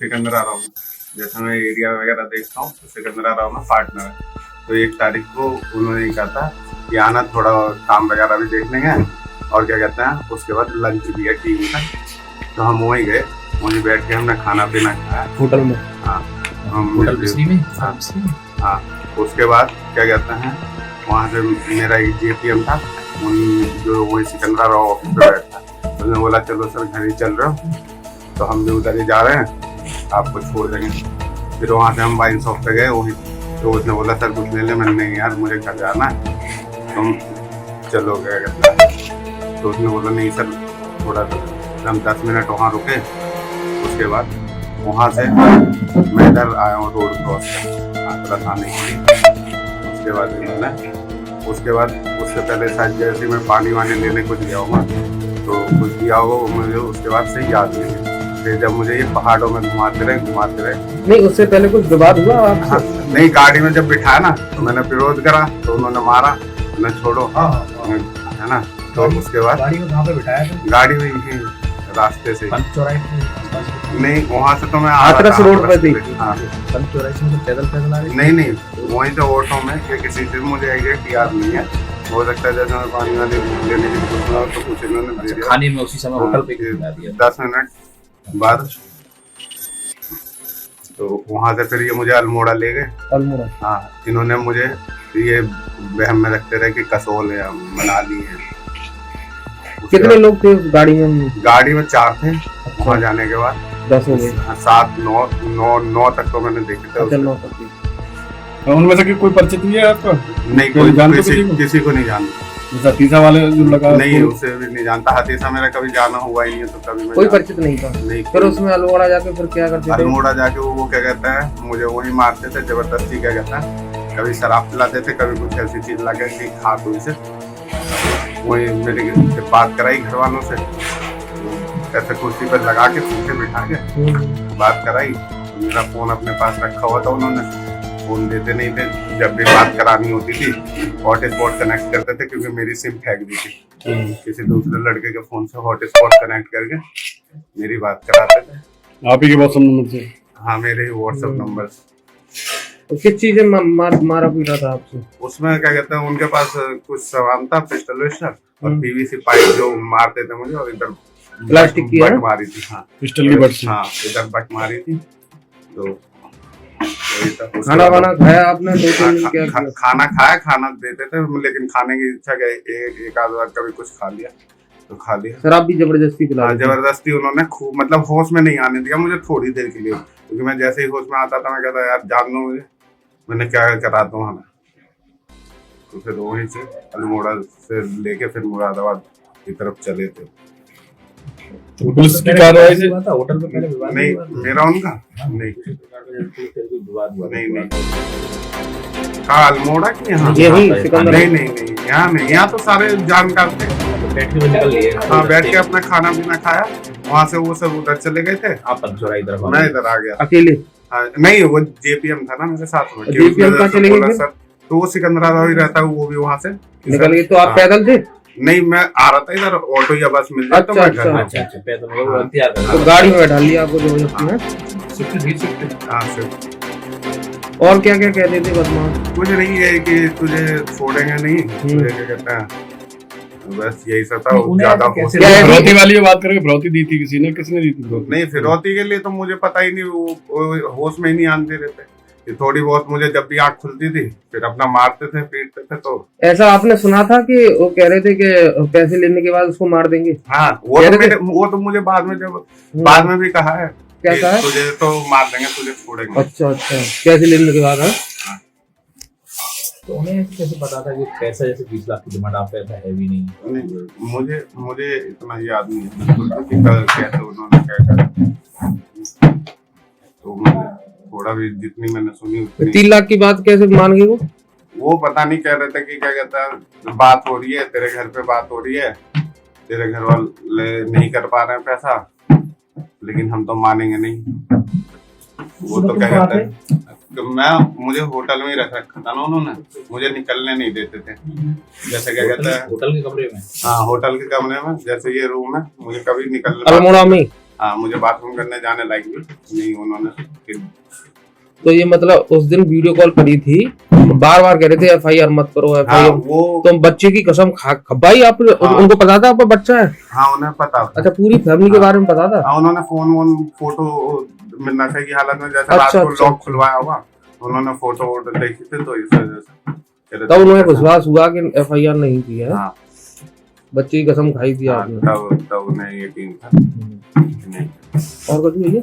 सिकंदरा राव में, जैसे मैं एरिया वगैरह देखता हूँ तो सिकंदरा राव में पार्टनर है। तो 1 तारीख को उन्होंने कहा था कि आना, थोड़ा काम वगैरह भी देख लेंगे और क्या कहते हैं उसके बाद लंच भी है टीवी का। तो हम वहीं गए, वहीं बैठ के हमने खाना पीना खाया होटल में। हाँ, होटल में। हाँ। उसके बाद क्या कहते हैं वहाँ से मेरा एक JPM था, जो वही सिकंदरा राव ऑफिस पे बैठा, तो उसने बोला चलो सर घर ही चल रहे हो, तो हम भी उधर ही जा रहे हैं, आपको छोड़ देंगे। फिर वहाँ से हम वाइन शॉप पे गए वही, तो उसने बोला सर कुछ ले ले। मैंने नहीं यार मुझे घर जाना है, तुम चलो क्या कहते हैं। तो उसने बोला नहीं सर थोड़ा, हम 10 मिनट वहाँ रुके। उसके बाद वहाँ से मैं इधर आया हूँ रोड क्रॉस कर आगरा थाने के लिए। उसके बाद इन्होंने उससे पहले शायद जैसे मैं पानी वानी लेने कुछ गया होगा तो कुछ दिया होगा मुझे, उसके बाद से याद नहीं है। फिर जब मुझे ये पहाड़ों में घुमाते रहे। नहीं, उससे पहले कुछ विवाद हुआ आपसे? हाँ, नहीं, गाड़ी में जब बिठाया ना तो मैंने विरोध करा तो उन्होंने मारा, मैं छोड़ो है ना। तो उसके बाद गाड़ी को कहाँ पे बिठाया था? गाड़ी में यही रास्ते से, नहीं वहाँ से तो मैं हाथरस रोड पे थी। हाँ, पैदल आ रही? नहीं वहीं से ऑटो में, कि किसी से मुझे एग्जैक्ट याद नहीं है। हो सकता है जैसे मैं पानी वाले लेने की पूछना तो कुछ इन्होंने दे दिया। खाने में उसी समय होटल पे खिला दिया। 10 मिनट बाद तो वहाँ से फिर ये मुझे अल्मोड़ा ले गए। अल्मोड़ा? हाँ, इन्होंने मुझे ये वहम में रखते रहे कि कसोल है, मनाली है। कितने लोग थे उस गाड़ी में? गाड़ी में 4 थे। वहाँ जाने के बाद 10 हो गए। 7 9 तक तो मैंने देखे थे। अच्छा, 9 तक। उनमें से कोई परिचित नहीं है आपका? नहीं, कोई किसी को नहीं जानता। हतीसा वाले जो लगा नहीं, उसे भी नहीं जानता। हतीसा मेरा कभी जाना हुआ ही नहीं है, तो कभी कोई परिचित नहीं था। नहीं। फिर उसमें अल्मोड़ा जाके फिर क्या करते थे? अल्मोड़ा जाके वो क्या कहता है मुझे वही मारते थे जबरदस्ती, क्या कहता है कभी शराब पिलाते थे, कभी कुछ ऐसी चीज लगे कि खा तो इसे। वही मेरी बात कराई घर वालों से, ऐसे कुर्सी पर लगा के पीछे बिठा के बात कराई। मेरा फोन अपने पास रखा हुआ था, उन्होंने फोन देते नहीं थे। जब भी बात करानी होती थी हॉटस्पॉट कनेक्ट करते थे, क्योंकि मेरी सिम फेंक दी थी। किसी दूसरे लड़के के फोन से हॉटस्पॉट कनेक्ट करके मेरी बात कराते थे। आप ही के व्हाट्सएप नंबर से? हाँ, मेरे व्हाट्सएप नंबर। तो किस चीज में मारा पीटा था आपसे? उसमें क्या कहते हैं उनके पास कुछ सामान था, पिस्टल विस्टल और PVC पाइप जो मारते थे मुझे, और इधर प्लास्टिक की बट मारी थी। हाँ, पिस्टल की बट। हाँ, इधर बट मारी थी। तो खाना वाना खाया आपने? 2-3 दिन क्या किया? खाना खाया, खाना देते थे, लेकिन खाने की इच्छा क्या, एक आध बार कभी कुछ खा लिया तो खा लिया। शराब भी जबरदस्ती पिला? जबरदस्ती उन्होंने खूब, मतलब होश में नहीं आने दिया मुझे थोड़ी देर के लिए, क्योंकि मैं जैसे ही होश में आता था मैं कहता यार जान दो मुझे, मैंने क्या करा दूं हमें। तो फिर वहीं से अल्मोड़ा से लेके फिर मुरादाबाद की तरफ चले थे। पुलिस की कार्रवाई से? होटल में पहले विवाद नहीं, मेरा उनका नहीं। हाँ, अल्मोड़ा की यहाँ नहीं, यहाँ नहीं, यहाँ तो सारे जानकार थे। हाँ, बैठ के अपना खाना पीना खाया, वहाँ से वो सब उधर चले गए थे। मैं इधर आ गया अकेले? नहीं, वो JPM था ना मेरे साथ में। JPM का चले गए? तो वो सिकंदरा राव ही रहता है, वो भी वहाँ से निकल गए। तो आप पैदल थे? नहीं, मैं आ रहा था इधर, ऑटो या बस मिल जाए तो मैं घर। अच्छा, पैदल। तो गाड़ी में बैठा लिया आपको जबरदस्ती में? हाँ, सिर्फ। और क्या क्या कहते थे बदमाश? मुझे नहीं है कि तुझे छोड़ेंगे नहीं, तुझे क्या कहते हैं, बस यही सब था। ज्यादा फिरौती वाली बात करेंगे। फिरौती दी थी किसी ने? किसने दी थी? नहीं, फिरौती के लिए तो मुझे पता ही नहीं, वो होश में ही नहीं आने दे रहे थे। थोड़ी बहुत मुझे जब भी आँख खुलती थी फिर अपना मारते थे, पीटते थे। तो ऐसा आपने सुना था कि वो कह रहे थे कि पैसे लेने के बाद उसको मार देंगे? हाँ, वो तो मुझे बाद में भी कहा है। क्या कहा है? तुझे तो मार देंगे, तुझे छोड़ेंगे। अच्छा, पैसे लेने के बाद? हाँ, तो उन्हें कैसे पता था कि पैसा जैसे 20 लाख की डिमांड, आप पैसा है भी नहीं? मुझे इतना याद नहीं है कैसे उन्होंने क्या कहा। तो थोड़ा भी जितनी मैंने सुनी 3 लाख की बात कैसे मान गए वो पता नहीं, कह रहे थे कि क्या कहता है बात हो रही है तेरे घर पे, बात हो रही है, तेरे घर वाले नहीं कर पा रहे हैं पैसा, लेकिन हम तो मानेंगे नहीं। वो तो क्या कहता है मुझे होटल में ही रख रखा था ना उन्होंने, मुझे निकलने नहीं देते थे। जैसे क्या कहता है होटल के कमरे में? हाँ, होटल के कमरे में, जैसे ये रूम है, मुझे कभी निकलने अल्मोड़ा में? हाँ, मुझे बाथरूम करने जाने लायक भी नहीं उन्होंने फिर। तो ये मतलब उस दिन वीडियो कॉल करी थी, बार बार कह रहे थे FIR मत करो हाँ, FIR। वो तो बच्चे की कसम खा भाई आप उनको पता था आपका बच्चा है? हाँ उन्हें पता था। अच्छा, पूरी फैमिली के बारे में पता था? हाँ, उन्होंने फोन फोटो नशे की हालत में जैसे रात अच्छा, को अच्छा, लॉक खुलवाया हुआ, उन्होंने फोटो देखी थी तो इस वजह से कह रहे तब थे उन्हें कि विश्वास हुआ कि FIR नहीं की है। हाँ, बच्चे की कसम खाई थी हाँ, आपने। तब उन्हें यकीन था कि नहीं। और कुछ नहीं है।